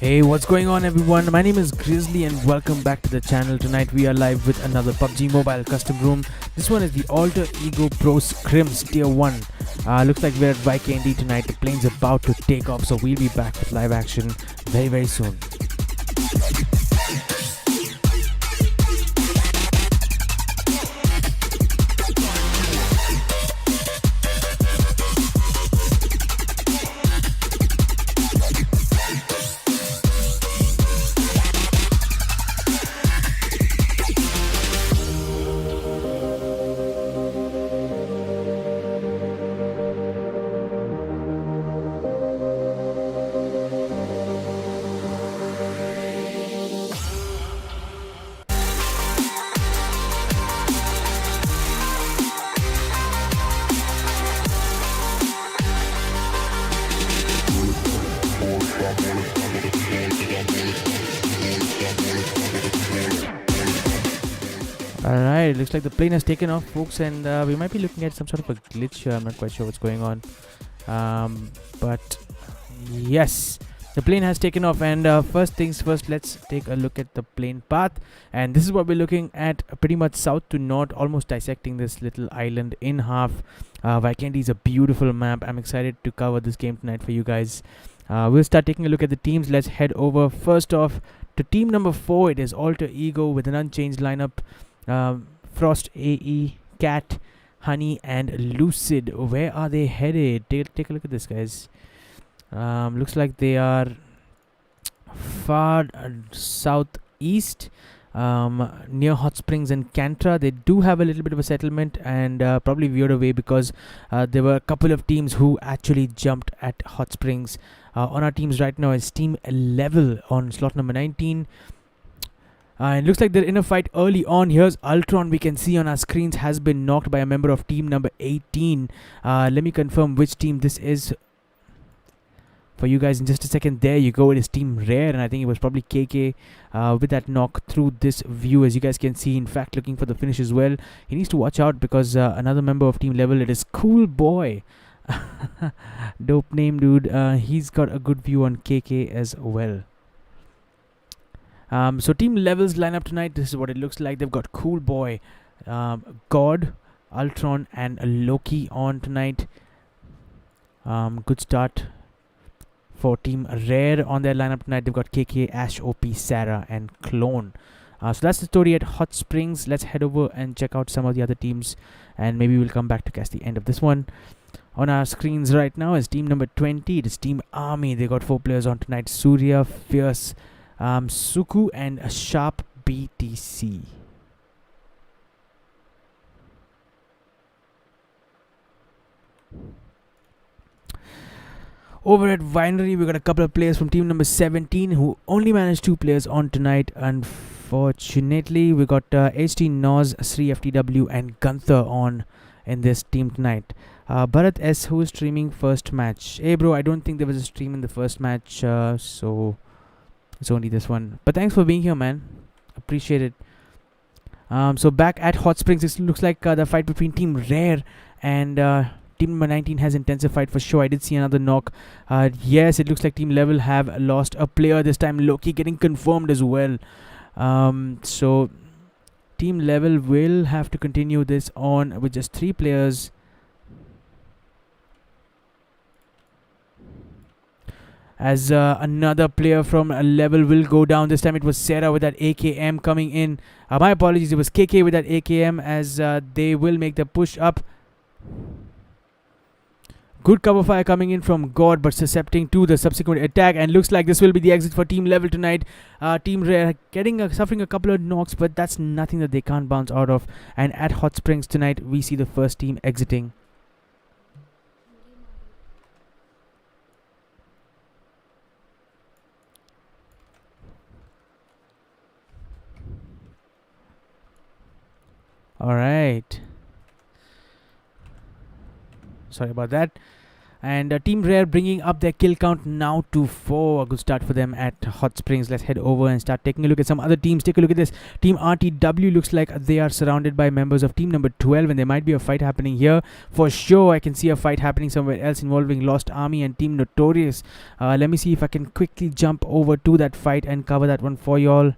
Hey, what's going on everyone? My name is Grizzly and welcome back to the channel. Tonight we are live with another PUBG Mobile custom room. This one is the Alter Ego Pro Scrims Tier 1. Looks like we're at YKND tonight. The plane's about to take off, so we'll be back with live action very soon. Alright, it looks like the plane has taken off, folks, and we might be looking at some sort of a glitch here. I'm not quite sure what's going on. But yes, the plane has taken off, and first things first, let's take a look at the plane path. And this is what we're looking at, pretty much south to north, almost dissecting this little island in half. YKND is a beautiful map. I'm excited to cover this game tonight for you guys. We'll start taking a look at the teams. Let's head over first off to team number 4. It is Alter Ego with an unchanged lineup. Frost, AE, Cat, Honey, and Lucid. Where are they headed? Take a look at this, guys. Looks like they are far southeast, near Hot Springs and Cantra. They do have a little bit of a settlement and probably veered away because there were a couple of teams who actually jumped at Hot Springs. On our teams right now is Team Level on slot number 19. It looks like they're in a fight early on. Here's Ultron, we can see on our screens, has been knocked by a member of team number 18. Let me confirm which team this is for you guys in just a second. There you go, it is Team Rare, and I think it was probably KK with that knock through this view, as you guys can see. In fact, looking for the finish as well. He needs to watch out because another member of Team Level, it is Cool Boy. Dope name, dude. He's got a good view on KK as well. So Team Level's lineup tonight, this is what it looks like. They've got Cool Boy, God, Ultron, and Loki on tonight. Good start for Team Rare on their lineup tonight. They've got KK, Ash, OP, Sarah, and Clone. So that's the story at Hot Springs. Let's head over and check out some of the other teams, and maybe we'll come back to catch the end of this one. On our screens right now is team number 20. It is Team Army. They got 4 players on tonight: Surya, Fierce, Suku, and a Sharp BTC. Over at Winery, we got a couple of players from team number 17 who only managed 2 players on tonight. Unfortunately, we got HT Noz, Sri FTW, and Gunther on in this team tonight. Bharat S, who is streaming first match. Hey bro, I don't think there was a stream in the first match, so it's only this one. But thanks for being here, man. Appreciate it. So back at Hot Springs, it looks like the fight between Team Rare and Team number 19 has intensified for sure. I did see another knock. Yes, it looks like Team Level have lost a player this time. Loki getting confirmed as well. So Team Level will have to continue this on with just 3 players. As another player from Level will go down. This time it was Sarah with that AKM coming in. My apologies, it was KK with that AKM as they will make the push up. Good cover fire coming in from God, but suscepting to the subsequent attack, and looks like this will be the exit for Team Level tonight. Team Rare suffering a couple of knocks, but that's nothing that they can't bounce out of. And at Hot Springs tonight, we see the first team exiting. Alright. Sorry about that. And Team Rare bringing up their kill count now to 4. A good start for them at Hot Springs. Let's head over and start taking a look at some other teams. Take a look at this. Team RTW looks like they are surrounded by members of team number 12, and there might be a fight happening here. For sure, I can see a fight happening somewhere else involving Lost Army and Team Notorious. Let me see if I can quickly jump over to that fight and cover that one for y'all.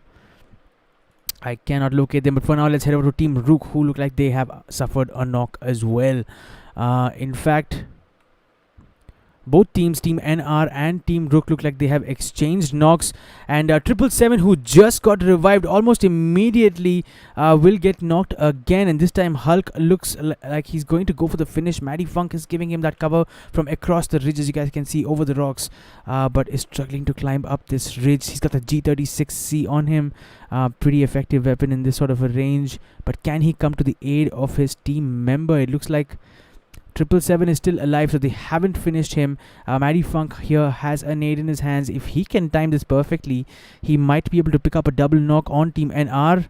I cannot locate them, but for now, let's head over to Team Rook, who look like they have suffered a knock as well. In fact, both teams, Team NR and Team Rook, look like they have exchanged knocks. And 777, who just got revived almost immediately, will get knocked again. And this time, Hulk looks like he's going to go for the finish. Maddie Funk is giving him that cover from across the ridge, as you guys can see, over the rocks. But is struggling to climb up this ridge. He's got the G36C on him. Pretty effective weapon in this sort of a range. But can he come to the aid of his team member? It looks like 777 is still alive, so they haven't finished him. Maddie Funk here has a nade in his hands. If he can time this perfectly, he might be able to pick up a double knock on Team NR.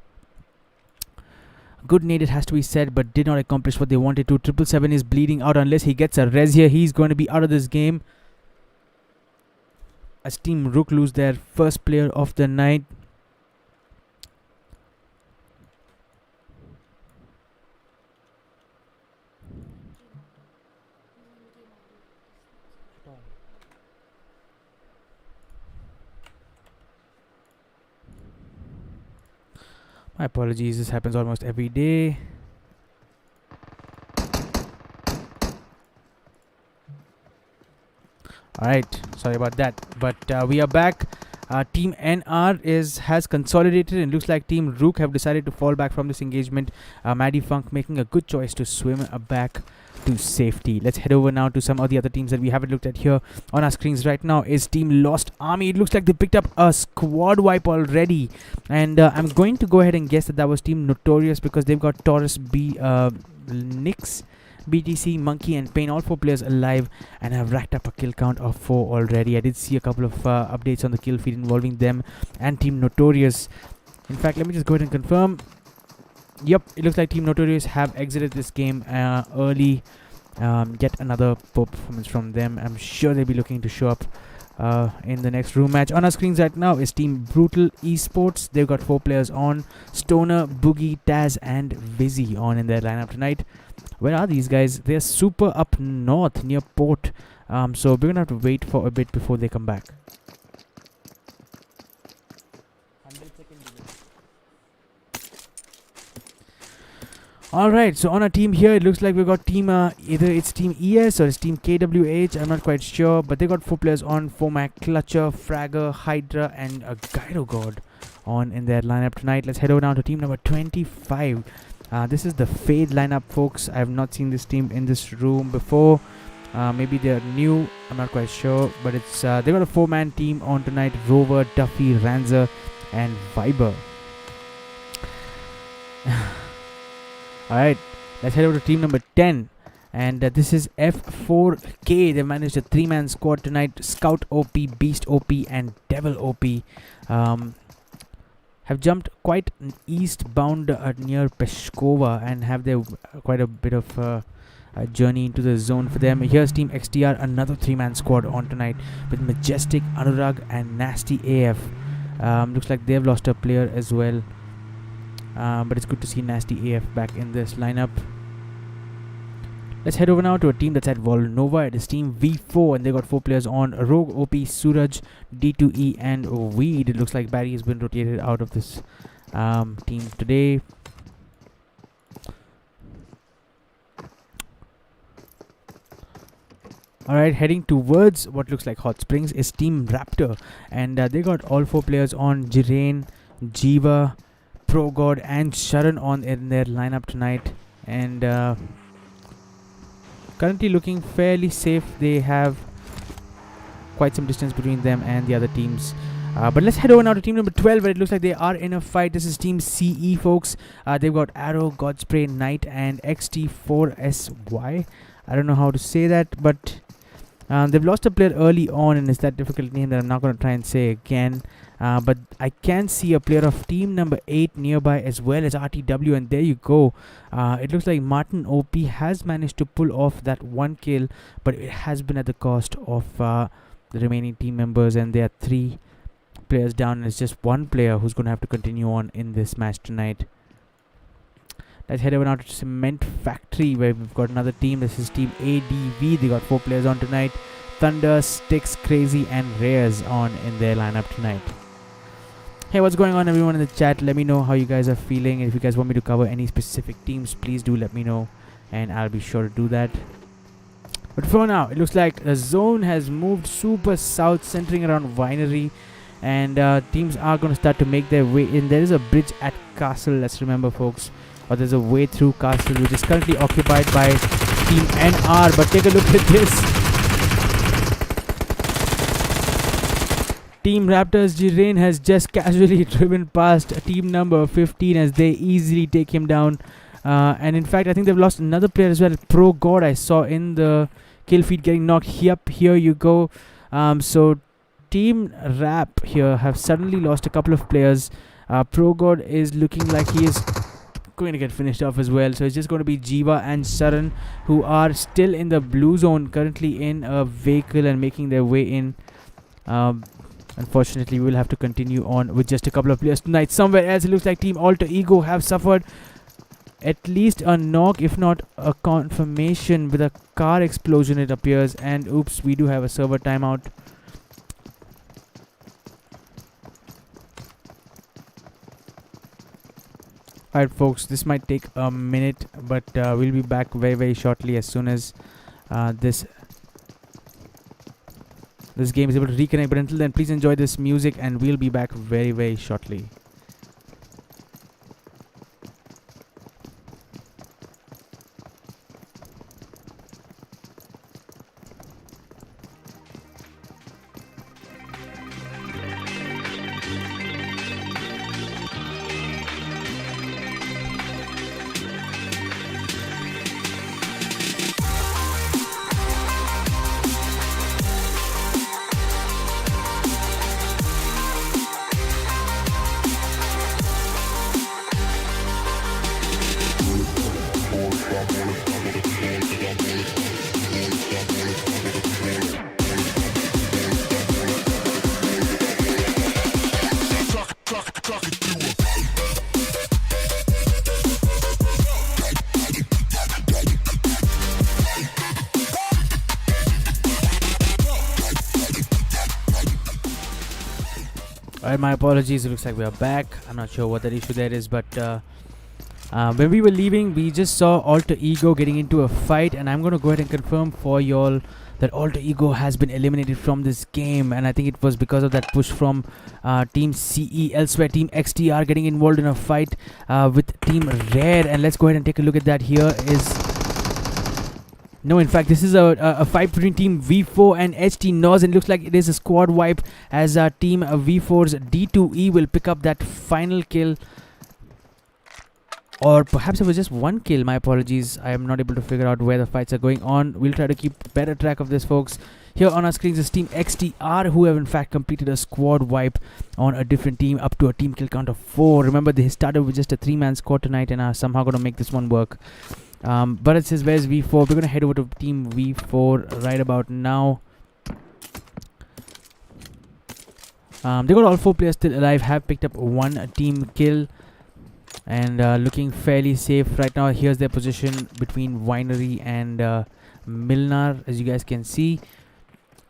Good nade, it has to be said, but did not accomplish what they wanted to. 777 is bleeding out. Unless he gets a res here, he's going to be out of this game. As Team Rook lose their first player of the night. My apologies, this happens almost every day. Alright, sorry about that. But we are back. Team NR has consolidated, and looks like Team Rook have decided to fall back from this engagement. Maddie Funk making a good choice to swim back to safety. Let's head over now to some of the other teams that we haven't looked at here on our screens right now. Is Team Lost Army. It looks like they picked up a squad wipe already, and I'm going to go ahead and guess that was Team Notorious, because they've got Taurus B, Nix, BTC, Monkey and Pain, all 4 players alive, and have racked up a kill count of 4 already. I did see a couple of updates on the kill feed involving them and Team Notorious. In fact, let me just go ahead and confirm. Yep, it looks like Team Notorious have exited this game early. Get another poor performance from them. I'm sure they'll be looking to show up in the next room match. On our screens right now is Team Brutal Esports. They've got 4 players on. Stoner, Boogie, Taz and Vizzy on in their lineup tonight. Where are these guys? They're super up north near Port. So we're gonna have to wait for a bit before they come back. Alright, so on our team here, it looks like we've got team, either it's Team ES or it's Team KWH, I'm not quite sure, but they got 4 players on: Fomac, Clutcher, Fragger, Hydra and a Gyro God on in their lineup tonight. Let's head over now to team number 25. This is the Fade lineup, folks. I have not seen this team in this room before. Maybe they're new, I'm not quite sure, but it's they got a 4-man team on tonight: Rover, Duffy, Ranzer and Viber. Alright, let's head over to team number 10. And this is F4K. They managed a 3-man squad tonight. Scout OP, Beast OP, and Devil OP. Have jumped quite eastbound near Peshkova and have their quite a bit of a journey into the zone for them. Here's Team XTR, another 3-man squad on tonight with Majestic, Anurag, and Nasty AF. Looks like they've lost a player as well, but it's good to see Nasty AF back in this lineup. Let's head over now to a team that's at Volnova. It is Team V4, and they got 4 players on: Rogue, OP, Suraj, D2E, and Weed. It looks like Barry has been rotated out of this team today. Alright, heading towards what looks like Hot Springs is Team Raptor, and they got all 4 players on: Jiren, Jiva, ProGod, and Sharan on in their lineup tonight. And currently looking fairly safe. They have quite some distance between them and the other teams. But let's head over now to team number 12, where it looks like they are in a fight. This is Team CE, folks. They've got Arrow, Godspray, Knight, and XT4SY. I don't know how to say that, but they've lost a player early on, and it's that difficult name that I'm not going to try and say again. But I can see a player of team number 8 nearby, as well as RTW, and there you go. It looks like Martin OP has managed to pull off that 1 kill, but it has been at the cost of the remaining team members, and there are 3 players down, and it's just 1 player who's going to have to continue on in this match tonight. Let's head over now to Cement Factory, where we've got another team. This is Team ADV. They got 4 players on tonight: Thunder, Styx, Crazy, and Reyes on in their lineup tonight. Hey, what's going on, everyone in the chat? Let me know how you guys are feeling. If you guys want me to cover any specific teams, please do let me know, and I'll be sure to do that. But for now, it looks like the zone has moved super south, centering around Winery, and teams are going to start to make their way in. There is a bridge at Castle, let's remember, folks. Or there's a way through Castle, which is currently occupied by Team NR. But take a look at this. Team Raptors Jiren has just casually driven past team number 15 as they easily take him down. And in fact, I think they've lost another player as well. ProGod, I saw in the kill feed getting knocked. Yep, here you go. So Team Rap here have suddenly lost a couple of players. ProGod is looking like he is going to get finished off as well. So it's just going to be Jiva and Saran, who are still in the blue zone, currently in a vehicle and making their way in. Unfortunately, we will have to continue on with just a couple of players tonight. Somewhere else, it looks like Team Alter Ego have suffered at least a knock, if not a confirmation, with a car explosion, it appears. And oops, we do have a server timeout. Alright, folks, this might take a minute, but we'll be back very, very shortly as soon as this game is able to reconnect. But until then, please enjoy this music, and we'll be back very, very shortly. Alright, my apologies. It looks like we are back. I'm not sure what that issue there is, but when we were leaving, we just saw Alter Ego getting into a fight, and I'm going to go ahead and confirm for y'all that Alter Ego has been eliminated from this game, and I think it was because of that push from Team CE. Elsewhere, Team XTR getting involved in a fight with Team Rare, and let's go ahead and take a look at that. Here is... No, in fact, this is a fight between Team V4 and HT Noz, and it looks like it is a squad wipe as Team V4's D2E will pick up that final kill. or perhaps it was just one kill. My apologies, I am not able to figure out where the fights are going on. We'll try to keep better track of this, folks. Here on our screens is Team XTR, who have in fact completed a squad wipe on a different team up to a team kill count of 4. Remember, they started with just a 3-man squad tonight and are somehow going to make this one work. But it says, where's V4? We're going to head over to Team V4 right about now. They got all 4 players still alive, have picked up 1 team kill, and looking fairly safe right now. Here's their position between Winery and Milnar, as you guys can see.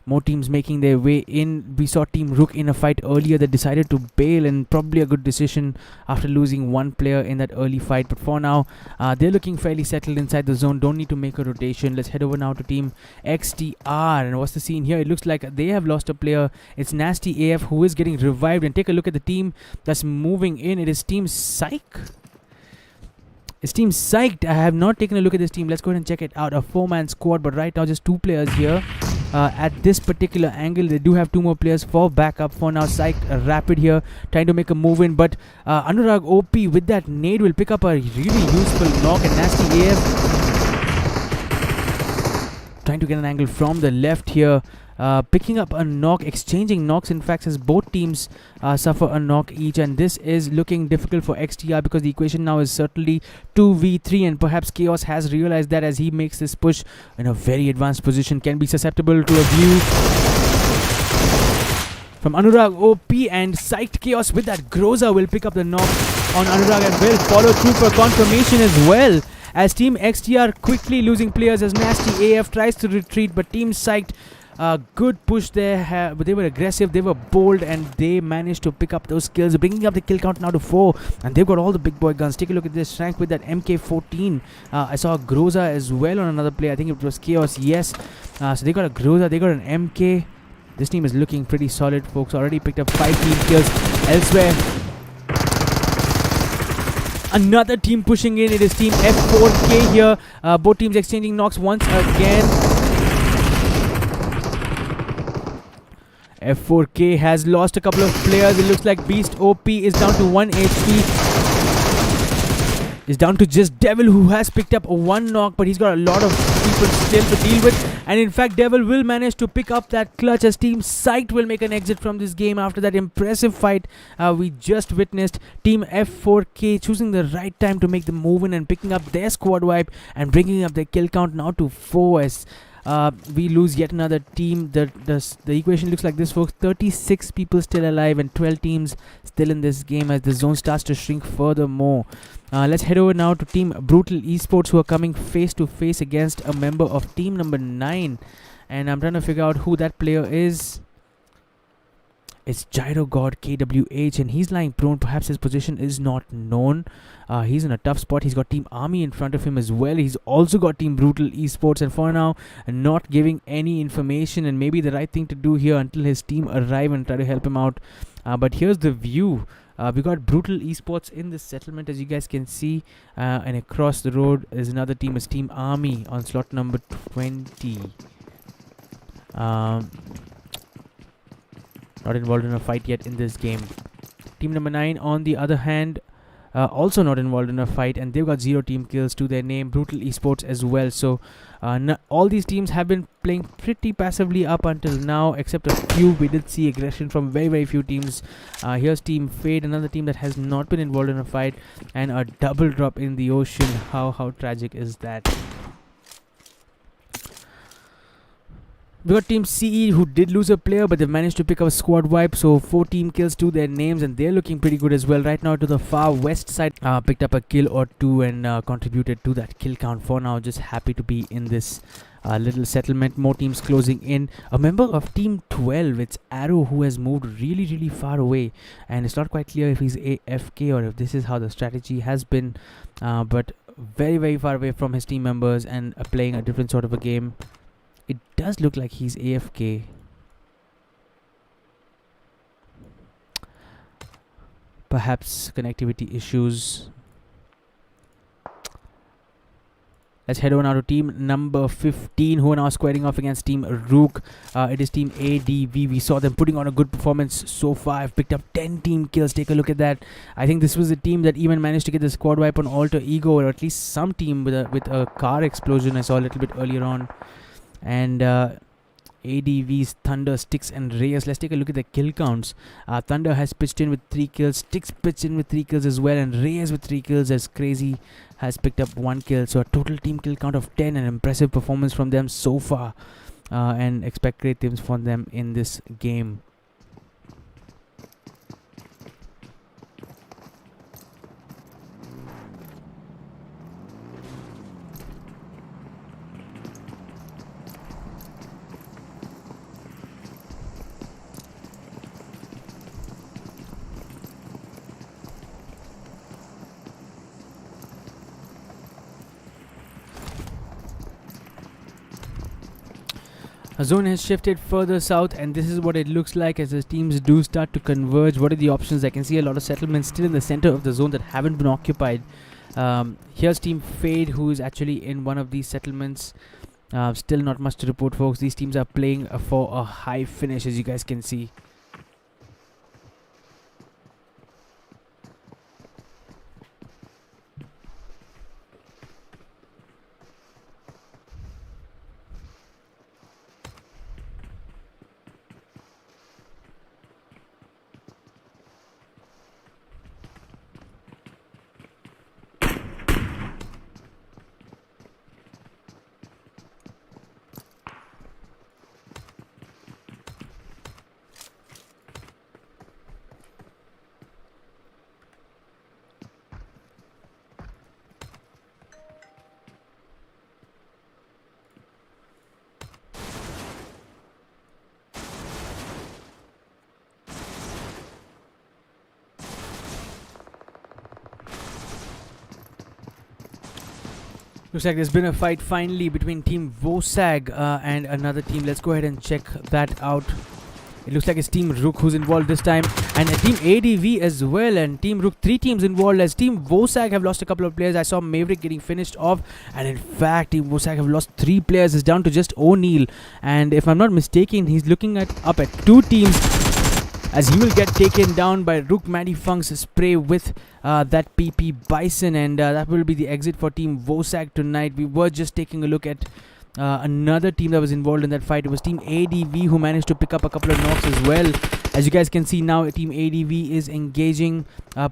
More teams making their way in. We saw Team Rook in a fight earlier that decided to bail, and probably a good decision after losing 1 player in that early fight. But for now, they're looking fairly settled inside the zone. Don't need to make a rotation. Let's head over now to Team XTR. And what's the scene here? It looks like they have lost a player. It's Nasty AF who is getting revived. And take a look at the team that's moving in. It is Team Psych. It's Team Psyched. I have not taken a look at this team. Let's go ahead and check it out. A 4-man squad, but right now just 2 players here. At this particular angle, they do have 2 more players for backup. For now, Psyched Rapid here trying to make a move in, but Anurag OP with that nade will pick up a really useful knock, and Nasty AF trying to get an angle from the left here. Picking up a knock, exchanging knocks in fact, as both teams suffer a knock each, and this is looking difficult for XTR because the equation now is certainly 2v3, and perhaps Chaos has realized that as he makes this push in a very advanced position, can be susceptible to a view from Anurag OP, and Psyched Chaos with that Groza will pick up the knock on Anurag and will follow through for confirmation as well, as Team XTR quickly losing players as Nasty AF tries to retreat, but Team Psyched, good push there. They were aggressive, they were bold, and they managed to pick up those kills, bringing up the kill count now to 4. And they've got all the big boy guns. Take a look at this. Frank with that MK14. I saw a Groza as well on another play. I think it was Chaos. Yes. So they got a Groza, they got an MK. This team is looking pretty solid, folks. Already picked up 5 team kills elsewhere. Another team pushing in. It is Team F4K here. Both teams exchanging knocks once again. F4K has lost a couple of players. It looks like Beast OP is down to 1 HP. Is down to just Devil, who has picked up a 1 knock, but he's got a lot of people still to deal with. And in fact, Devil will manage to pick up that clutch as Team Psyched will make an exit from this game after that impressive fight we just witnessed. Team F4K choosing the right time to make the move in and picking up their squad wipe and bringing up their kill count now to 4 as we lose yet another team. The equation looks like this, folks. 36 people still alive and 12 teams still in this game as the zone starts to shrink furthermore. Let's head over now to Team Brutal Esports, who are coming face to face against a member of team number 9, and I'm trying to figure out who that player is. It's Gyro God KWH, and he's lying prone. Perhaps his position is not known. He's in a tough spot. He's got Team Army in front of him as well. He's also got Team Brutal Esports, and for now, not giving any information, and maybe the right thing to do here until his team arrive and try to help him out. But here's the view. We got Brutal Esports in this settlement, as you guys can see, and across the road is another team. It's Team Army on slot number 20. Not involved in a fight yet in this game. Team number 9 on the other hand, also not involved in a fight, and they've got 0 team kills to their name. Brutal Esports as well. So all these teams have been playing pretty passively up until now, except a few. We did see aggression from very few teams. Here's Team Fade, another team that has not been involved in a fight, and a double drop in the ocean. How tragic is that? We got Team CE, who did lose a player, but they've managed to pick up a squad wipe, so 4 team kills to their names, and they're looking pretty good as well. Right now to the far west side, picked up a kill or 2 and contributed to that kill count. For now, just happy to be in this little settlement. More teams closing in. A member of Team 12, it's Arrow, who has moved really far away, and it's not quite clear if he's AFK or if this is how the strategy has been, but very far away from his team members and playing a different sort of a game. It does look like he's AFK. Perhaps connectivity issues. Let's head on now to team number 15, who are now squaring off against team Rook. It is team ADV. We saw them putting on a good performance so far. I've picked up 10 team kills. Take a look at that. I think this was a team that even managed to get the squad wipe on Alter Ego, or at least some team with a car explosion I saw a little bit earlier on. And ADV's Thunder, Sticks and Reyes. Let's take a look at the kill counts. Thunder has pitched in with 3 kills. Sticks pitched in with 3 kills as well. And Reyes with 3 kills, as Crazy has picked up 1 kill. So a total team kill count of 10. An impressive performance from them so far. And expect great things from them in this game. A zone has shifted further south, and this is what it looks like as the teams do start to converge. What are the options? I can see a lot of settlements still in the center of the zone that haven't been occupied. Here's team Fade, who is actually in one of these settlements. Still not much to report, folks. These teams are playing for a high finish, as you guys can see. Looks like there's been a fight finally between team Wosag and another team. Let's go ahead and check that out. It looks like it's team Rook who's involved this time, and team ADV as well, and team Rook. 3 teams involved, as team Wosag have lost a couple of players. I saw Maverick getting finished off, and in fact team Wosag have lost 3 players. It's down to just O'Neal, and if I'm not mistaken, he's looking up at 2 teams, as he will get taken down by Rook Maddie Funk's spray with that PP Bison, and that will be the exit for team Wosag tonight. We were just taking a look at another team that was involved in that fight. It was team ADV who managed to pick up a couple of knocks as well. As you guys can see now, team ADV is engaging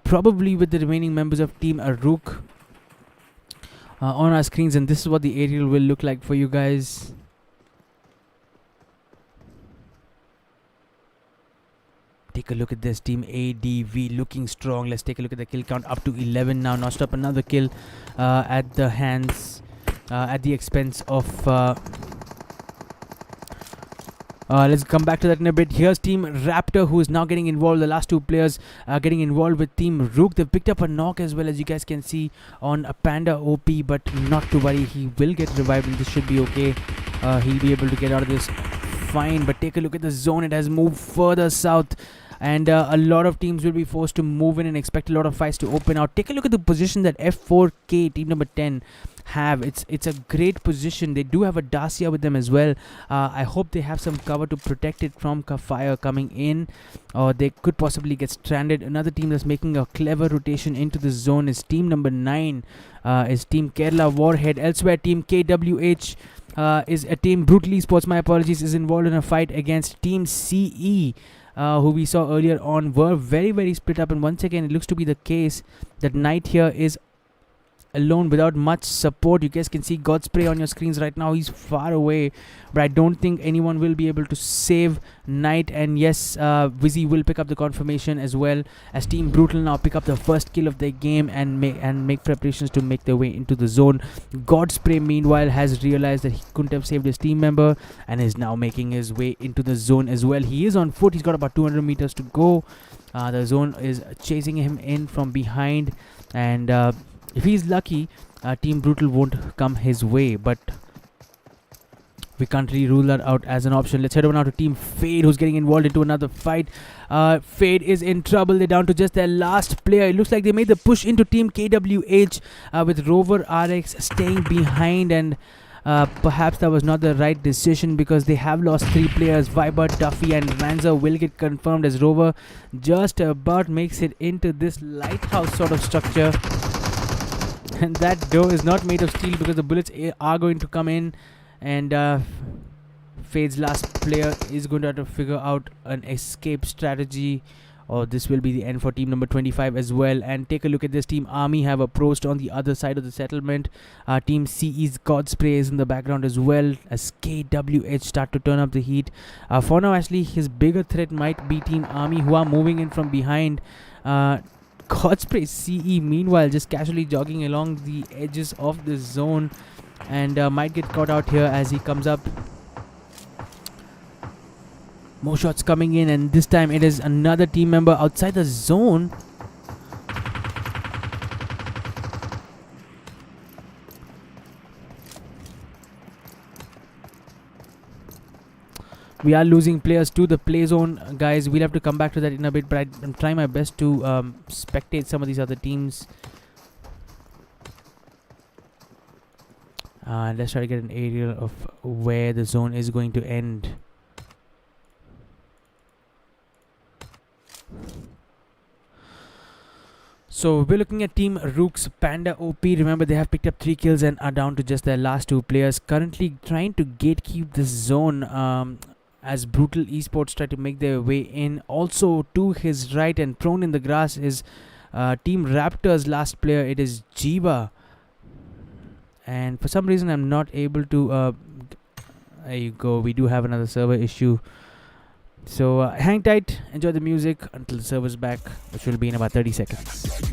probably with the remaining members of team Rook on our screens, and this is what the aerial will look like for you guys. Take a look at this, team ADV looking strong. Let's take a look at the kill count, up to 11 now. Notched up another kill at the hands, at the expense of... let's come back to that in a bit. Here's team Raptor, who is now getting involved. The last 2 players getting involved with team Rook. They've picked up a knock as well, as you guys can see on a Panda OP, but not to worry, he will get revived and this should be okay. He'll be able to get out of this fine. But take a look at the zone. It has moved further south, and a lot of teams will be forced to move in and expect a lot of fights to open out. Take a look at the position that F4K, team number 10, have. It's a great position. They do have a Dacia with them as well. I hope they have some cover to protect it from fire coming in, or they could possibly get stranded. Another team that's making a clever rotation into the zone is team number 9, is team Kerala Warhead. Elsewhere, team KWH is a team Brutal Esports, my apologies, is involved in a fight against team CE, who we saw earlier on were very, very split up. And once again, it looks to be the case that Knight here is alone without much support. You guys can see Godspray on your screens right now. He's far away, but I don't think anyone will be able to save Knight. And yes, Vizzy will pick up the confirmation as well, as Team Brutal now pick up the first kill of their game and make preparations to make their way into the zone. Godspray meanwhile has realized that he couldn't have saved his team member and is now making his way into the zone as well. He is on foot. He's got about 200 meters to go. The zone is chasing him in from behind, and if he's lucky, Team Brutal won't come his way. But we can't really rule that out as an option. Let's head over now to Team Fade, who's getting involved into another fight. Fade is in trouble. They're down to just their last player. It looks like they made the push into Team KWH with Rover RX staying behind, and perhaps that was not the right decision because they have lost 3 players. Viber, Duffy and Ranza will get confirmed as Rover just about makes it into this lighthouse sort of structure. And that door is not made of steel because the bullets are going to come in, and Fade's last player is going to have to figure out an escape strategy, or this will be the end for team number 25 as well. And take a look at this. Team Army have approached on the other side of the settlement. Team CE's Godspray is in the background as well as KWH start to turn up the heat. For now, actually, his bigger threat might be Team Army, who are moving in from behind. Godspray CE meanwhile just casually jogging along the edges of the zone, and might get caught out here as he comes up. More shots coming in, and this time it is another team member outside the zone. We are losing players to the play zone, guys. We'll have to come back to that in a bit, but I'm trying my best to spectate some of these other teams. Let's try to get an aerial of where the zone is going to end. So we're looking at Team Rooks, Panda OP. Remember, they have picked up 3 kills and are down to just their last 2 players. Currently trying to gatekeep this zone as Brutal Esports try to make their way in. Also to his right and prone in the grass is Team Raptors' last player. It is Jiva. And for some reason I'm not able to... there you go. We do have another server issue. So hang tight, enjoy the music until the server's back, which will be in about 30 seconds.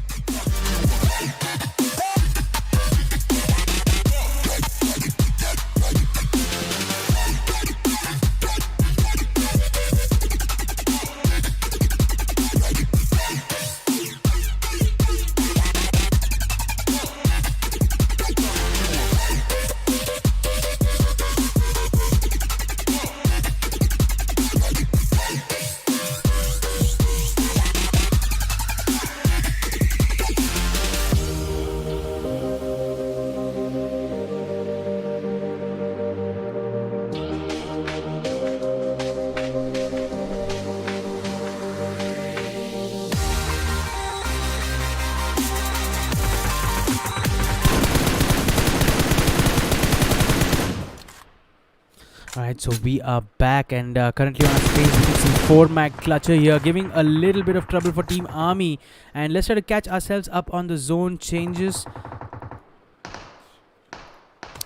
Alright, so we are back, and currently on our screen we can see 4-mag clutcher here, giving a little bit of trouble for Team Army. And let's try to catch ourselves up on the zone changes.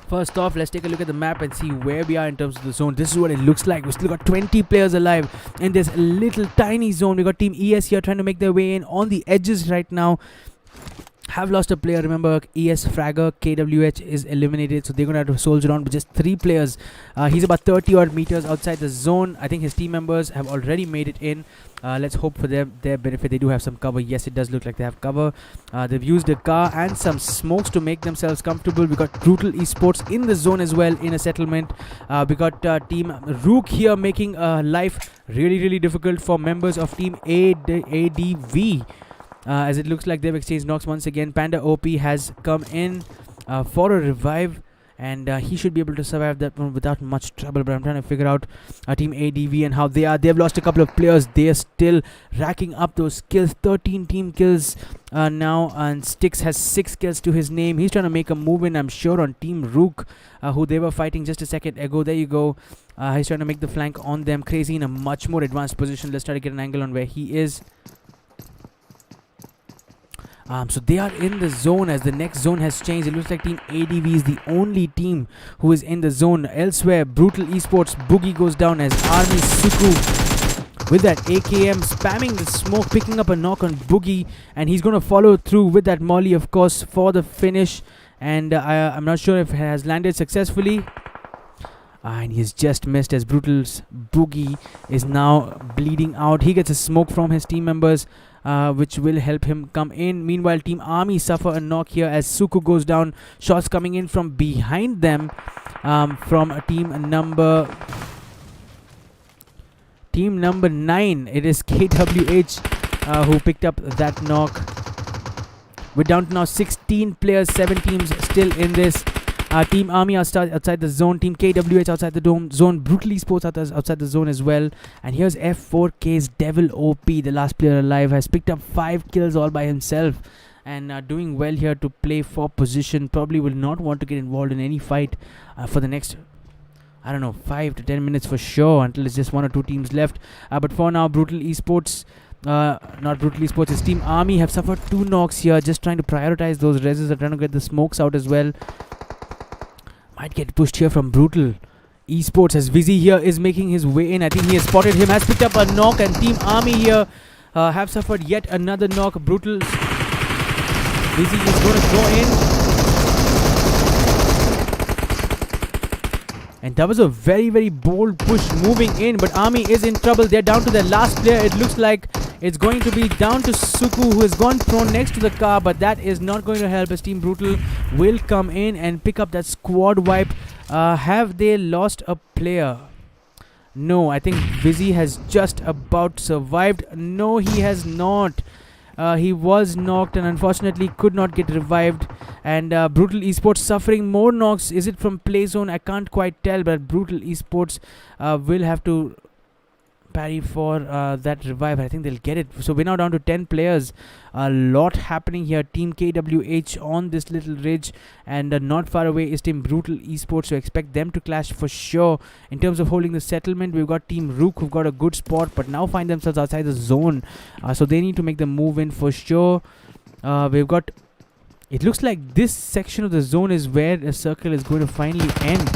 First off, let's take a look at the map and see where we are in terms of the zone. This is what it looks like. We still got 20 players alive in this little tiny zone. We got Team ES here trying to make their way in on the edges right now. Have lost a player. Remember, ES Fragger, KWH is eliminated, so they're going to have to soldier on with just 3 players. He's about 30 odd meters outside the zone. I think his team members have already made it in. Let's hope for their benefit. They do have some cover. Yes, it does look like they have cover. They've used a car and some smokes to make themselves comfortable. We got Brutal Esports in the zone as well in a settlement. We got Team Rook here making life really difficult for members of Team ADV. As it looks like they've exchanged knocks once again. Panda OP has come in for a revive, and he should be able to survive that one without much trouble. But I'm trying to figure out Team ADV and how they are. They've lost a couple of players. They are still racking up those kills. 13 team kills now, and Styx has 6 kills to his name. He's trying to make a move in, I'm sure, on Team Rook, who they were fighting just a second ago. There you go. He's trying to make the flank on them. Crazy in a much more advanced position. Let's try to get an angle on where he is. So they are in the zone as the next zone has changed. It looks like Team ADV is the only team who is in the zone. Elsewhere, Brutal Esports Boogie goes down as Army Suku with that AKM spamming the smoke, picking up a knock on Boogie, and he's going to follow through with that molly, of course, for the finish. And I'm not sure if it has landed successfully. And he's just missed as Brutal's Boogie is now bleeding out. He gets a smoke from his team members. which will help him come in. Meanwhile, Team Army suffer a knock here as Suku goes down. Shots coming in from behind them from team number 9. It is KWH who picked up that knock. We're down to now 16 players, 7 teams still in this. Team Army outside the zone, Team KWH outside the zone, Brutal Esports outside the zone as well. And here's F4K's Devil OP, the last player alive, has picked up 5 kills all by himself and doing well here to play for position. Probably will not want to get involved in any fight for the next, I don't know, 5 to 10 minutes for sure, until it's just 1 or 2 teams left. But for now, Brutal Esports, not Brutal Esports, it's Team Army have suffered 2 knocks here, just trying to prioritize those reses. They're trying to get the smokes out as well. Might get pushed here from Brutal Esports as Vizzy here is making his way in. I think he has spotted him, has picked up a knock, and Team Army here have suffered yet another knock. Brutal Vizzy is going to go in. And that was a very, very bold push moving in, but Army is in trouble. They're down to their last player. It looks like it's going to be down to Suku, who has gone prone next to the car, but that is not going to help as Team Brutal will come in and pick up that squad wipe. Have they lost a player? No, I think Vizzy has just about survived. No, he has not. He was knocked and unfortunately could not get revived. And Brutal Esports suffering more knocks. Is it from play zone? I can't quite tell, but Brutal Esports will have to parry for that revive. I think they'll get it. So we're now down to 10 players. A lot happening here. Team KWH on this little ridge, and not far away is Team Brutal Esports, so expect them to clash for sure. In terms of holding the settlement, we've got Team Rook who've got a good spot, but now find themselves outside the zone, so they need to make the move in for sure. We've got, it looks like this section of the zone is where a circle is going to finally end.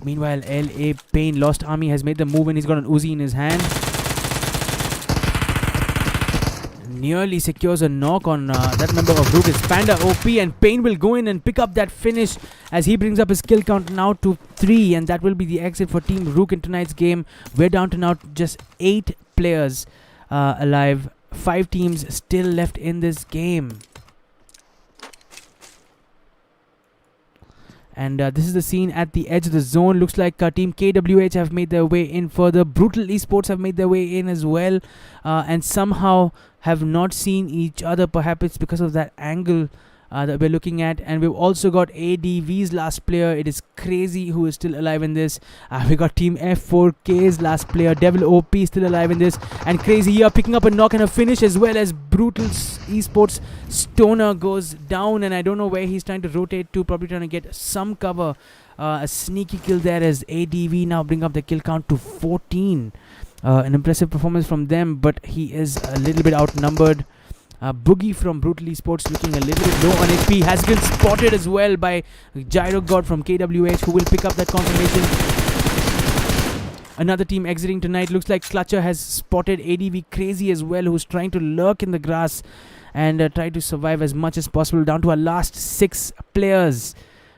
Meanwhile, LA Pain, Lost Army, has made the move and he's got an Uzi in his hand. Nearly secures a knock on that member of Rook. It's Panda OP, and Pain will go in and pick up that finish as he brings up his kill count now to 3, and that will be the exit for Team Rook in tonight's game. We're down to now just 8 players alive. 5 teams still left in this game. And this is the scene at the edge of the zone. Looks like Team KWH have made their way in further. Brutal Esports have made their way in as well. And somehow have not seen each other. Perhaps it's because of that angle that we're looking at. And we've also got ADV's last player. It is Crazy who is still alive in this. We got Team F4K's last player, Devil OP, still alive in this. And Crazy here picking up a knock and a finish, as well as Brutal Esports Stoner goes down, and I don't know where he's trying to rotate to, probably trying to get some cover. A sneaky kill there as ADV now bring up the kill count to 14. An impressive performance from them, but he is a little bit outnumbered. Boogie from Brutal Esports looking a little bit low on HP, has been spotted as well by Gyro God from KWH, who will pick up that confirmation. Another team exiting tonight. Looks like Clutcher has spotted ADV Crazy as well, who's trying to lurk in the grass and try to survive as much as possible. Down to our last 6 players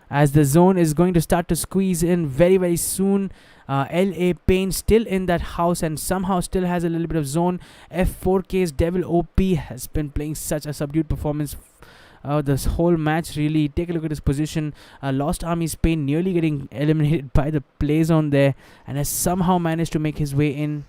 as the zone is going to start to squeeze in very, very soon. LA Pain still in that house and somehow still has a little bit of zone. F4K's Devil OP has been playing such a subdued performance this whole match, really. Take a look at his position. Lost Army's Pain nearly getting eliminated by the play zone there, and has somehow managed to make his way in.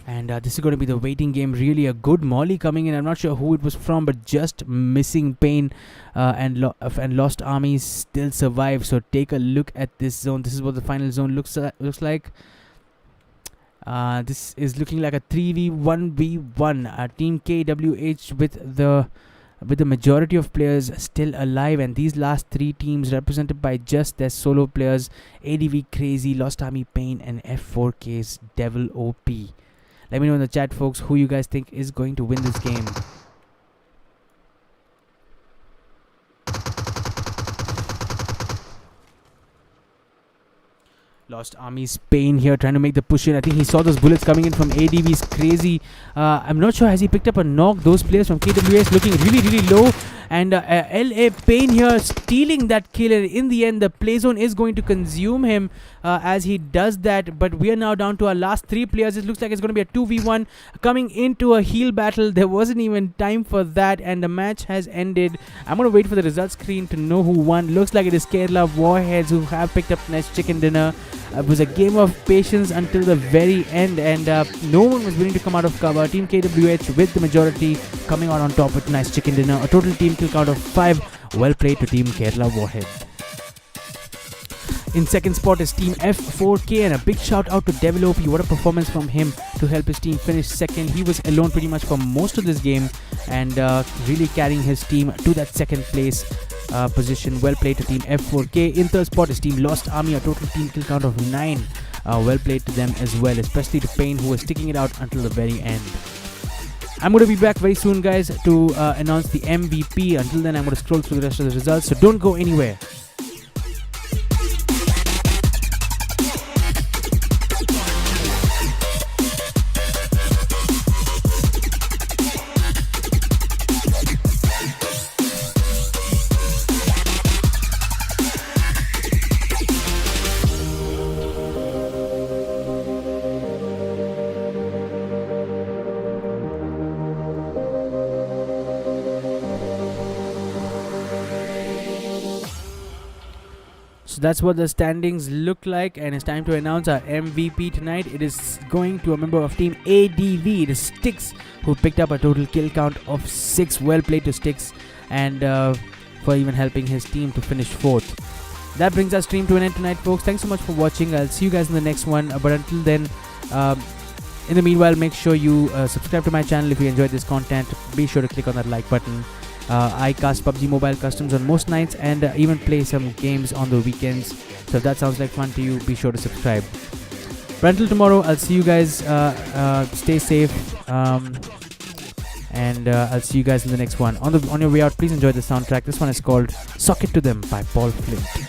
And this is going to be the waiting game. Really a good molly coming in. I'm not sure who it was from, but just missing Pain and Lost Armies still survive. So take a look at this zone. This is what the final zone looks like. This is looking like a 3v1v1. Team KWH with the majority of players still alive, and these last 3 teams represented by just their solo players: ADV Crazy, Lost Army Pain, and F4K's Devil OP. Let me know in the chat, folks, who you guys think is going to win this game. Lost Army's Pain here trying to make the push in. I think he saw those bullets coming in from ADV's Crazy. I'm not sure, has he picked up a knock? Those players from KWS looking really, really low. and LA Pain here stealing that kill, and in the end the play zone is going to consume him as he does that. But we are now down to our last 3 players. It looks like it's going to be a 2v1 coming into a heal battle. There wasn't even time for that, and the match has ended. I'm going to wait for the result screen to know who won. Looks like it is Kerala Warheads who have picked up nice chicken dinner. It was a game of patience until the very end, and no one was willing to come out of cover. Team KWH with the majority coming out on top with nice chicken dinner. A total team kill count of 5. Well played to Team Kerala Warhead. In second spot is Team F4K, and a big shout out to Devil OP. What a performance from him to help his team finish second. He was alone pretty much for most of this game, and really carrying his team to that second place position. Well played to Team F4K. In third spot is Team Lost Army, a total team kill count of 9. Well played to them as well, especially to Pain, who was sticking it out until the very end. I'm going to be back very soon, guys, to announce the MVP. Until then, I'm going to scroll through the rest of the results, so don't go anywhere. So that's what the standings look like, and it's time to announce our MVP tonight. It is going to a member of Team ADV. It is Styx, who picked up a total kill count of 6. Well played to Styx, and for even helping his team to finish 4th. That brings our stream to an end tonight, folks. Thanks so much for watching. I'll see you guys in the next one. But until then, in the meanwhile, make sure you subscribe to my channel if you enjoyed this content. Be sure to click on that like button. I cast PUBG Mobile Customs on most nights, and even play some games on the weekends. So if that sounds like fun to you, be sure to subscribe. But until tomorrow, I'll see you guys. Stay safe, and I'll see you guys in the next one. On your way out, please enjoy the soundtrack. This one is called "Sock It to Them" by Paul Flint.